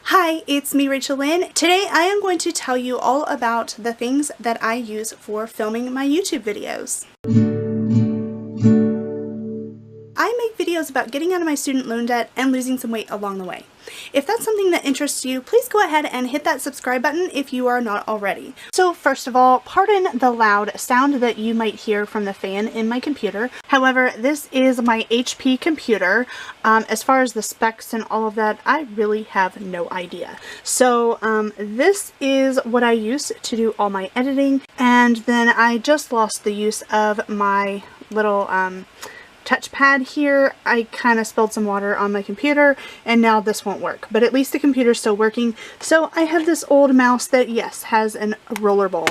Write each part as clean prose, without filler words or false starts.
Hi, it's me, Rachel Lynn. Today I am going to tell you all about the things that I use for filming my YouTube videos. I make videos about getting out of my student loan debt and losing some weight along the way. If that's something that interests you, please go ahead and hit that subscribe button if you are not already. So first of all, pardon the loud sound that you might hear from the fan in my computer. However, this is my HP computer. As far as the specs and all of that, I really have no idea. So this is what I use to do all my editing, and then I just lost the use of my little touchpad here. I kind of spilled some water on my computer and now this won't work, but at least the computer's still working. So I have this old mouse that, yes, has a roller ball,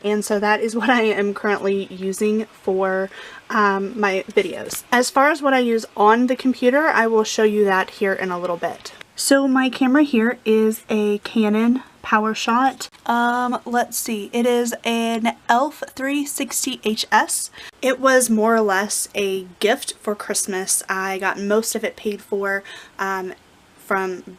and so that is what I am currently using for my videos. As far as what I use on the computer, I will show you that here in a little bit. So my camera here is a Canon PowerShot. Let's see, it is an ELPH 360 HS. It was more or less a gift for Christmas. I got most of it paid for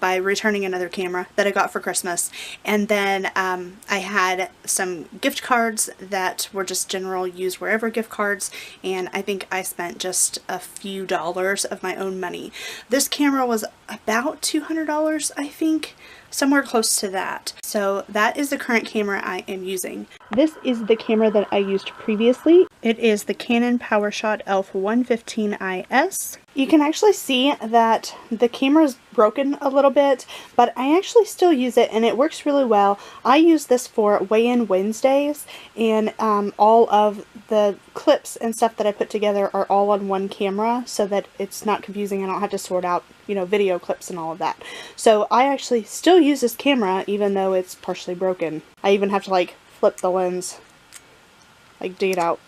by returning another camera that I got for Christmas, and then I had some gift cards that were just general use wherever gift cards, and I think I spent just a few dollars of my own money. This camera was about $200, I think, somewhere close to that. So that is the current camera I am using. This is the camera that I used previously. It is the Canon PowerShot ELPH 115 IS. You can actually see that the camera is broken a little bit, but I actually still use it and it works really well. I use this for weigh-in Wednesdays, and all of the clips and stuff that I put together are all on one camera so that it's not confusing. I don't have to sort out, you know, video clips and all of that. So I actually still use this camera even though it's partially broken. I even have to like flip the lens, like dig it out.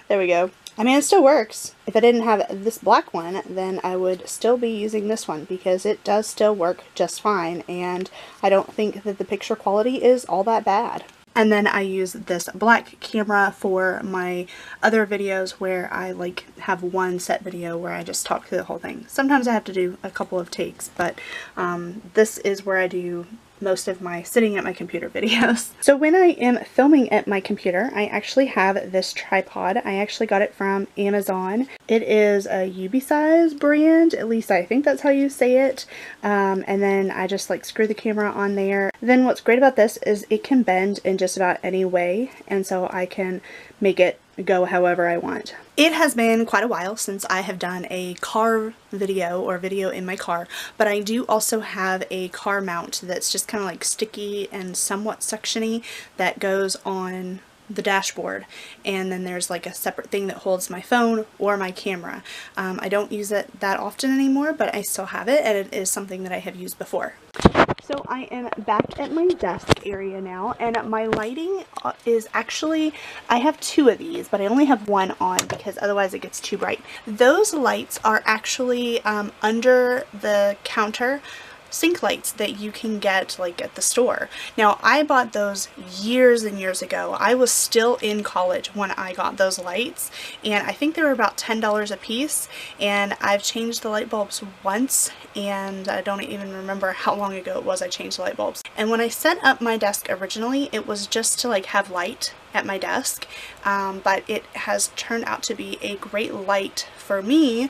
There we go. I mean, it still works. If I didn't have this black one, then I would still be using this one because it does still work just fine, and I don't think that the picture quality is all that bad. And then I use this black camera for my other videos where I like have one set video where I just talk through the whole thing. Sometimes I have to do a couple of takes, but this is where I do most of my sitting at my computer videos. So when I am filming at my computer, I actually have this tripod. I actually got it from Amazon. It is a UB brand, at least I think that's how you say it. And then I just like screw the camera on there. Then what's great about this is it can bend in just about any way, and so I can make it go however I want. It has been quite a while since I have done a car video or video in my car, but I do also have a car mount that's just kind of like sticky and somewhat suctiony that goes on the dashboard, and then there's like a separate thing that holds my phone or my camera. I don't use it that often anymore, but I still have it, and it is something that I have used before. So I am back at my desk area now, and my lighting is actually, I have two of these, but I only have one on because otherwise it gets too bright. Those lights are actually under the counter sink lights that you can get like at the store. Now, I bought those years and years ago. I was still in college when I got those lights, and I think they were about $10 a piece, and I've changed the light bulbs once, and I don't even remember how long ago it was I changed the light bulbs. And when I set up my desk originally, it was just to like have light at my desk, but it has turned out to be a great light for me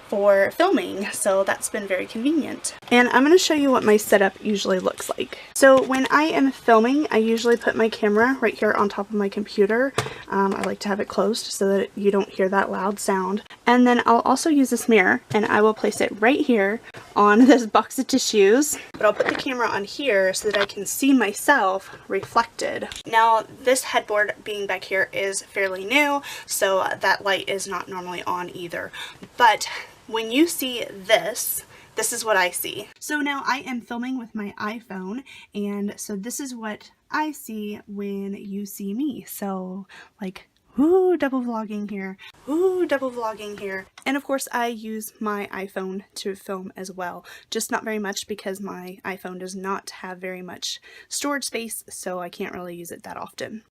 for filming, so that's been very convenient. And I'm going to show you what my setup usually looks like. So when I am filming, I usually put my camera right here on top of my computer. I like to have it closed so that you don't hear that loud sound. And then I'll also use this mirror, and I will place it right here on this box of tissues. But I'll put the camera on here so that I can see myself reflected. Now, this headboard being back here is fairly new, so that light is not normally on either. But when you see this, this is what I see. So now I am filming with my iPhone, and so this is what I see when you see me. So like, ooh, double vlogging here. Ooh, double vlogging here. And of course I use my iPhone to film as well. Just not very much because my iPhone does not have very much storage space, so I can't really use it that often.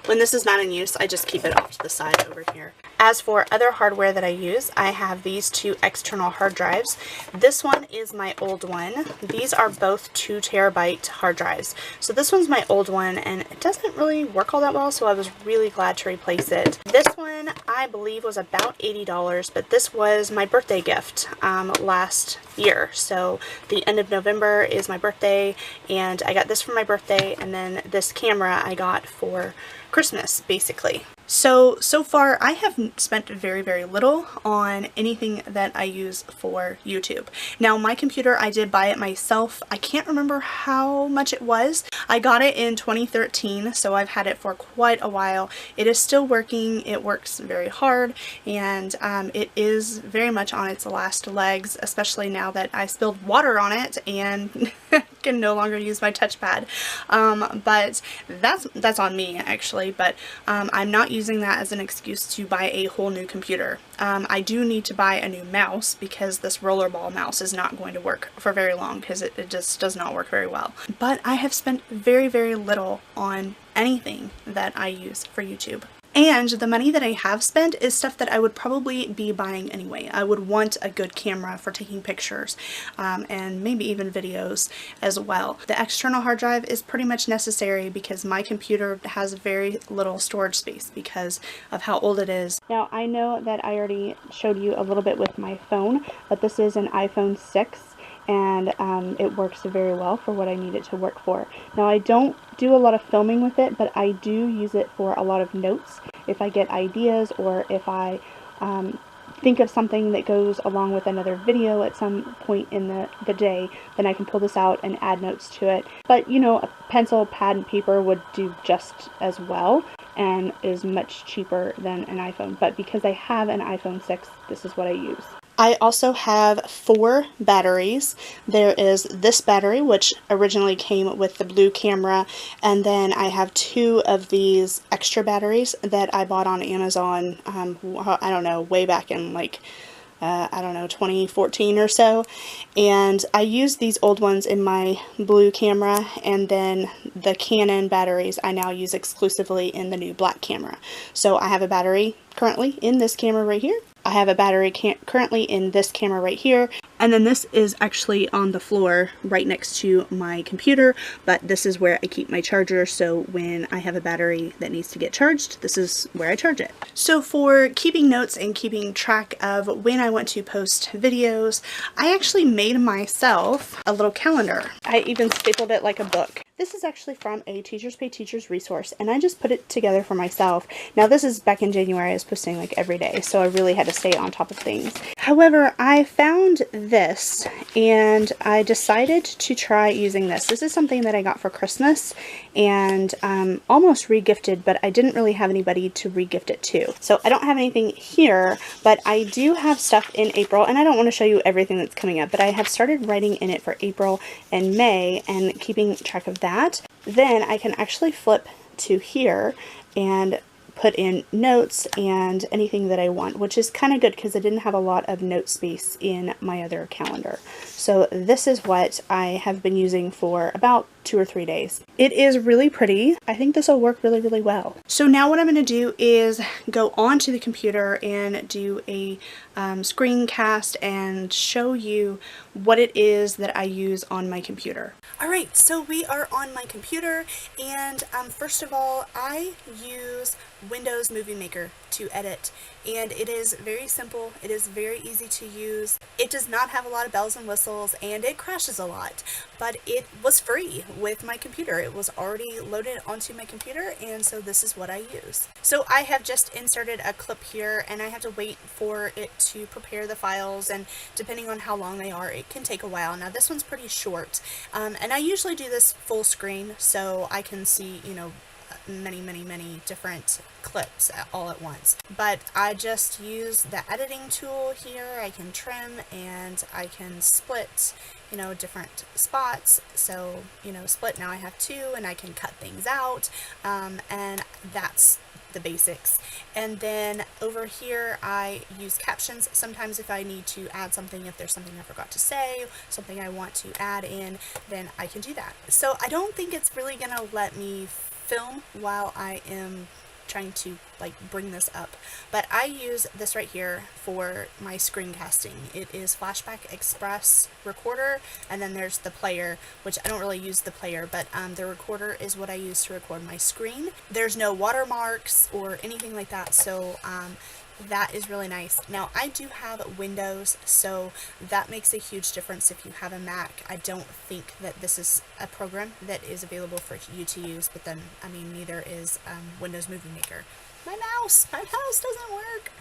when this is not in use, I just keep it off to the side over here. As for other hardware that I use, I have these two external hard drives. This one is my old one. These are both 2 terabyte hard drives. So this one's my old one, and it doesn't really work all that well, so I was really glad to replace it. This one, I believe, was about $80, but this was my birthday gift last year. So the end of November is my birthday, and I got this for my birthday, and then this camera I got for Christmas, basically. So far I have spent very, very little on anything that I use for YouTube. Now my computer, I did buy it myself. I can't remember how much it was. I got it in 2013, so I've had it for quite a while. It is still working. It works very hard, and it is very much on its last legs, especially now that I spilled water on it and can no longer use my touchpad. But that's on me, actually, but I'm not using that as an excuse to buy a whole new computer. I do need to buy a new mouse because this rollerball mouse is not going to work for very long because it just does not work very well. But I have spent very, very little on anything that I use for YouTube. And the money that I have spent is stuff that I would probably be buying anyway. I would want a good camera for taking pictures and maybe even videos as well. The external hard drive is pretty much necessary because my computer has very little storage space because of how old it is. Now I know that I already showed you a little bit with my phone, but this is an iPhone 6. And it works very well for what I need it to work for. Now I don't do a lot of filming with it, but I do use it for a lot of notes. If I get ideas or if I think of something that goes along with another video at some point in the day, then I can pull this out and add notes to it. But you know, a pencil, pad, and paper would do just as well and is much cheaper than an iPhone. But because I have an iPhone 6, this is what I use. I also have 4 batteries. There is this battery, which originally came with the blue camera, and then I have 2 of these extra batteries that I bought on Amazon, I don't know, way back in like, I don't know, 2014 or so. And I use these old ones in my blue camera, and then the Canon batteries I now use exclusively in the new black camera. So I have a battery currently in this camera right here. I have a battery currently in this camera right here, and then this is actually on the floor right next to my computer, but this is where I keep my charger, so when I have a battery that needs to get charged, this is where I charge it. So for keeping notes and keeping track of when I want to post videos, I actually made myself a little calendar. I even stapled it like a book. This is actually from a Teachers Pay Teachers resource, and I just put it together for myself. Now this is back in January. I was posting like every day, so I really had to stay on top of things. However, I found this and I decided to try using this. This is something that I got for Christmas and almost re-gifted, but I didn't really have anybody to re-gift it to. So I don't have anything here, but I do have stuff in April, and I don't want to show you everything that's coming up, but I have started writing in it for April and May and keeping track of that. Then I can actually flip to here and put in notes and anything that I want, which is kind of good because I didn't have a lot of note space in my other calendar. So this is what I have been using for about 2 or 3 days. It is really pretty. I think this will work really, really well. So now what I'm going to do is go onto the computer and do a screencast and show you what it is that I use on my computer. Alright, so we are on my computer, and first of all, I use Windows Movie Maker to edit, and it is very simple. It is very easy to use. It does not have a lot of bells and whistles, and it crashes a lot, but it was free with my computer. It was already loaded onto my computer, and so this is what I use. So I have just inserted a clip here, and I have to wait for it to prepare the files, and depending on how long they are, it can take a while. Now this one's pretty short, and I usually do this full screen so I can see, you know, many different clips all at once. But I just use the editing tool here. I can trim and I can split, you know, different spots. So, you know, split, now I have 2, and I can cut things out, and that's the basics. And then over here I use captions sometimes if I need to add something, if there's something I forgot to say, something I want to add in, then I can do that. So I don't think it's really gonna let me film while I am trying to like bring this up, but I use this right here for my screencasting. It is Flashback Express recorder, and then there's the player, which I don't really use the player, but the recorder is what I use to record my screen. There's no watermarks or anything like that, so that is really nice. Now I do have Windows, so that makes a huge difference if you have a Mac. I don't think that this is a program that is available for you to use, but then, I mean, neither is Windows Movie Maker. My mouse doesn't work.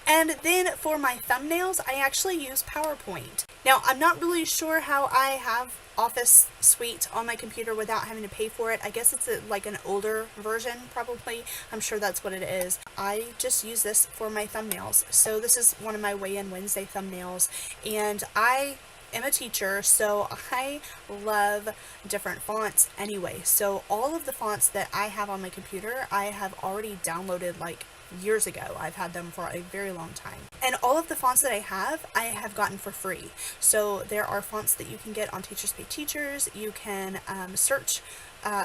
And then for my thumbnails, I actually use PowerPoint. Now, I'm not really sure how I have Office Suite on my computer without having to pay for it. I guess it's like an older version, probably. I'm sure that's what it is. I just use this for my thumbnails. So this is one of my Weigh In Wednesday thumbnails, and I am a teacher, so I love different fonts anyway. So all of the fonts that I have on my computer, I have already downloaded like years ago. I've had them for a very long time. And all of the fonts that I have gotten for free. So there are fonts that you can get on Teachers Pay Teachers. You can search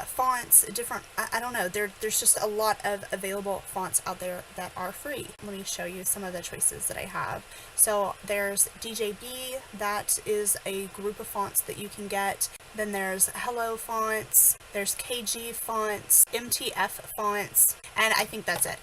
fonts, different, I don't know, there's just a lot of available fonts out there that are free. Let me show you some of the choices that I have. So there's DJB, that is a group of fonts that you can get. Then there's Hello fonts, there's KG fonts, MTF fonts, and I think that's it.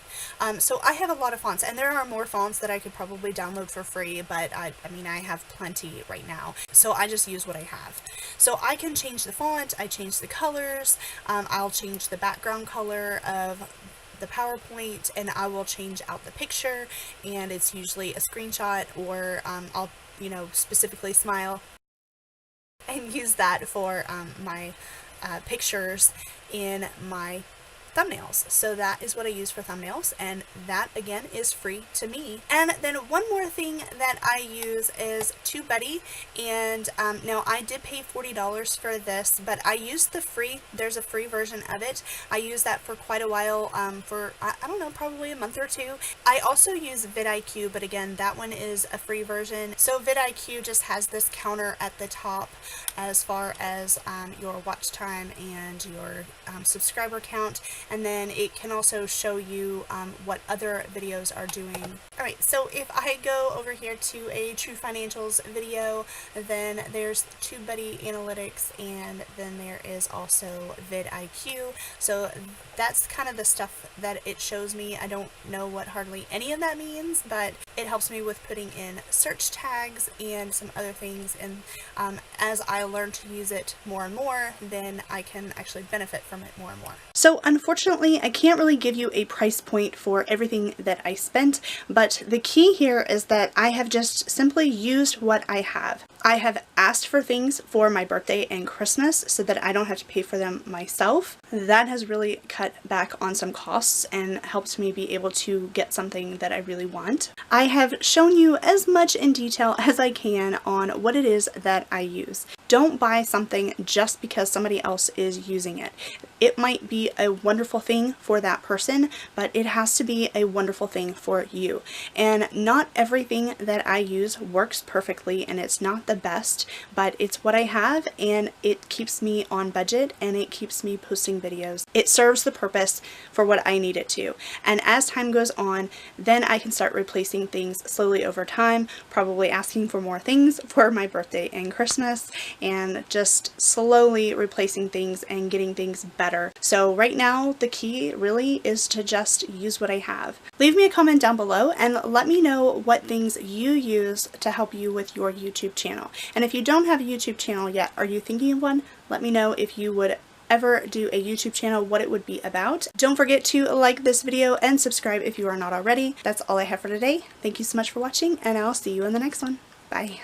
So I have a lot of fonts, and there are more fonts that I could probably download for free, but I mean, I have plenty right now. So I just use what I have. So I can change the font, I change the colors, I'll change the background color of the PowerPoint, and I will change out the picture, and it's usually a screenshot, or I'll, you know, specifically smile and use that for my pictures in my thumbnails. So that is what I use for thumbnails, and that again is free to me. And then one more thing that I use is TubeBuddy, and now I did pay $40 for this, but I used the free, there's a free version of it. I used that for quite a while, for I don't know, probably a month or two. I also use vidIQ, but again, that one is a free version. So vidIQ just has this counter at the top as far as your watch time and your subscriber count, and then it can also show you what other videos are doing. Alright, so if I go over here to a True Financials video, then there's TubeBuddy Analytics, and then there is also vidIQ. So that's kind of the stuff that it shows me. I don't know what hardly any of that means, but it helps me with putting in search tags and some other things, and as I learn to use it more and more, then I can actually benefit from it more and more. So unfortunately, I can't really give you a price point for everything that I spent, but the key here is that I have just simply used what I have. I have asked for things for my birthday and Christmas so that I don't have to pay for them myself. That has really cut back on some costs and helped me be able to get something that I really want. I have shown you as much in detail as I can on what it is that I use. Don't buy something just because somebody else is using it. It might be a wonderful thing for that person, but it has to be a wonderful thing for you. And not everything that I use works perfectly, and it's not the best, but it's what I have, and it keeps me on budget, and it keeps me posting videos. It serves the purpose for what I need it to. And as time goes on, then I can start replacing things slowly over time, probably asking for more things for my birthday and Christmas, and just slowly replacing things and getting things better. So right now, the key really is to just use what I have. Leave me a comment down below and let me know what things you use to help you with your YouTube channel. And if you don't have a YouTube channel yet, are you thinking of one? Let me know if you would ever do a YouTube channel, what it would be about. Don't forget to like this video and subscribe if you are not already. That's all I have for today. Thank you so much for watching, and I'll see you in the next one. Bye.